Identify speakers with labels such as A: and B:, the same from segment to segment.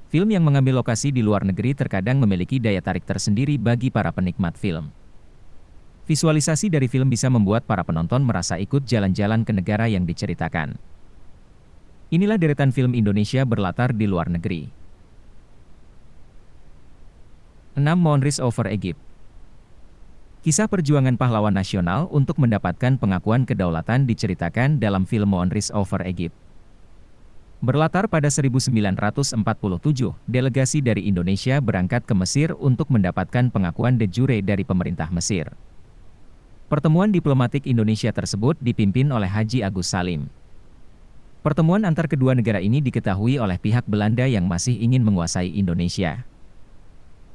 A: Film yang mengambil lokasi di luar negeri terkadang memiliki daya tarik tersendiri bagi para penikmat film. Visualisasi dari film bisa membuat para penonton merasa ikut jalan-jalan ke negara yang diceritakan. Inilah deretan film Indonesia berlatar di luar negeri. 6. Moonrise over Egypt. Kisah perjuangan pahlawan nasional untuk mendapatkan pengakuan kedaulatan diceritakan dalam film Moonrise over Egypt. Berlatar pada 1947, delegasi dari Indonesia berangkat ke Mesir untuk mendapatkan pengakuan de jure dari pemerintah Mesir. Pertemuan diplomatik Indonesia tersebut dipimpin oleh Haji Agus Salim. Pertemuan antar kedua negara ini diketahui oleh pihak Belanda yang masih ingin menguasai Indonesia.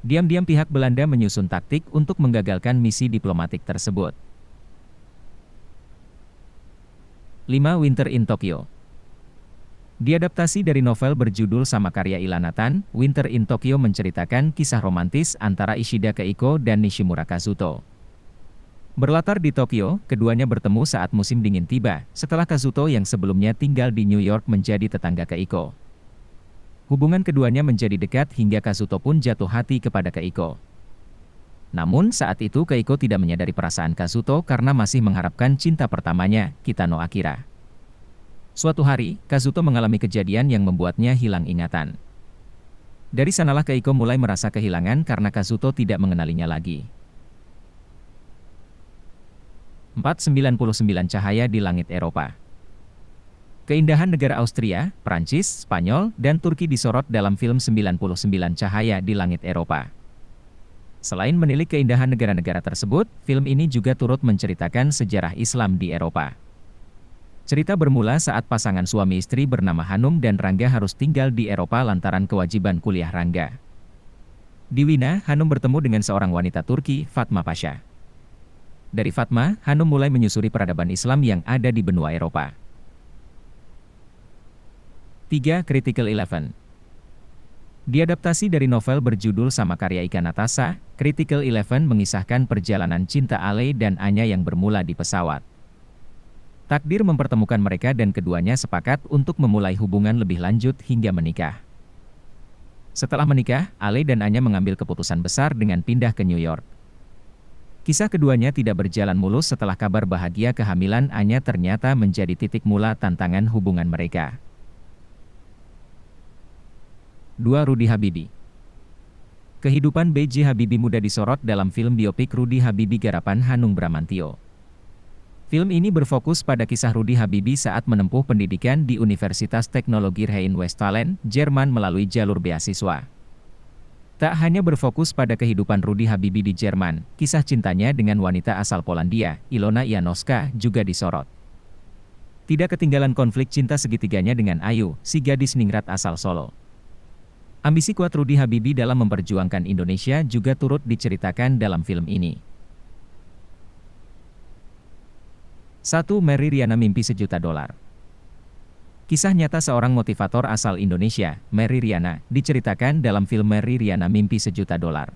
A: Diam-diam pihak Belanda menyusun taktik untuk menggagalkan misi diplomatik tersebut. 5. Winter in Tokyo. Diadaptasi dari novel berjudul sama karya Ilanatan, Winter in Tokyo menceritakan kisah romantis antara Ishida Keiko dan Nishimura Kazuto. Berlatar di Tokyo, keduanya bertemu saat musim dingin tiba, setelah Kazuto yang sebelumnya tinggal di New York menjadi tetangga Keiko. Hubungan keduanya menjadi dekat hingga Kazuto pun jatuh hati kepada Keiko. Namun saat itu Keiko tidak menyadari perasaan Kazuto karena masih mengharapkan cinta pertamanya, Kitano Akira. Suatu hari, Kazuto mengalami kejadian yang membuatnya hilang ingatan. Dari sanalah Keiko mulai merasa kehilangan karena Kazuto tidak mengenalinya lagi. 499 Cahaya di Langit Eropa. Keindahan negara Austria, Prancis, Spanyol, dan Turki disorot dalam film 99 Cahaya di Langit Eropa. Selain menilik keindahan negara-negara tersebut, film ini juga turut menceritakan sejarah Islam di Eropa. Cerita bermula saat pasangan suami istri bernama Hanum dan Rangga harus tinggal di Eropa lantaran kewajiban kuliah Rangga. Di Wina, Hanum bertemu dengan seorang wanita Turki, Fatma Pasha. Dari Fatma, Hanum mulai menyusuri peradaban Islam yang ada di benua Eropa. 3. Critical Eleven. Diadaptasi dari novel berjudul sama karya Ika Natasha, Critical Eleven mengisahkan perjalanan cinta Ale dan Anya yang bermula di pesawat. Takdir mempertemukan mereka dan keduanya sepakat untuk memulai hubungan lebih lanjut hingga menikah. Setelah menikah, Ale dan Anya mengambil keputusan besar dengan pindah ke New York. Kisah keduanya tidak berjalan mulus setelah kabar bahagia kehamilan Anya ternyata menjadi titik mula tantangan hubungan mereka. 2. Rudy Habibie. Kehidupan B.J. Habibie muda disorot dalam film biopik Rudy Habibie garapan Hanung Bramantyo. Film ini berfokus pada kisah Rudy Habibie saat menempuh pendidikan di Universitas Teknologi Rhine-Westfalen, Jerman melalui jalur beasiswa. Tak hanya berfokus pada kehidupan Rudy Habibie di Jerman, kisah cintanya dengan wanita asal Polandia, Ilona Janowska, juga disorot. Tidak ketinggalan konflik cinta segitiganya dengan Ayu, si gadis ningrat asal Solo. Ambisi kuat Rudy Habibie dalam memperjuangkan Indonesia juga turut diceritakan dalam film ini. 1. Mary Riana Mimpi Sejuta Dolar. Kisah nyata seorang motivator asal Indonesia, Mary Riana, diceritakan dalam film Mary Riana Mimpi Sejuta Dolar.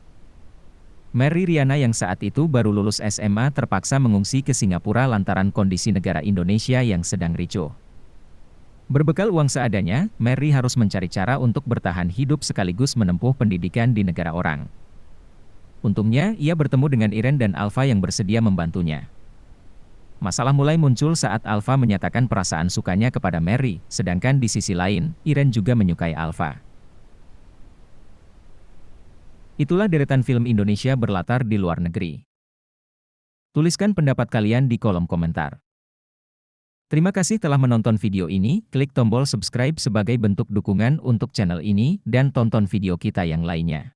A: Mary Riana yang saat itu baru lulus SMA terpaksa mengungsi ke Singapura lantaran kondisi negara Indonesia yang sedang ricuh. Berbekal uang seadanya, Mary harus mencari cara untuk bertahan hidup sekaligus menempuh pendidikan di negara orang. Untungnya, ia bertemu dengan Iren dan Alfa yang bersedia membantunya. Masalah mulai muncul saat Alfa menyatakan perasaan sukanya kepada Mary, sedangkan di sisi lain, Iren juga menyukai Alfa. Itulah deretan film Indonesia berlatar di luar negeri. Tuliskan pendapat kalian di kolom komentar. Terima kasih telah menonton video ini, klik tombol subscribe sebagai bentuk dukungan untuk channel ini, dan tonton video kita yang lainnya.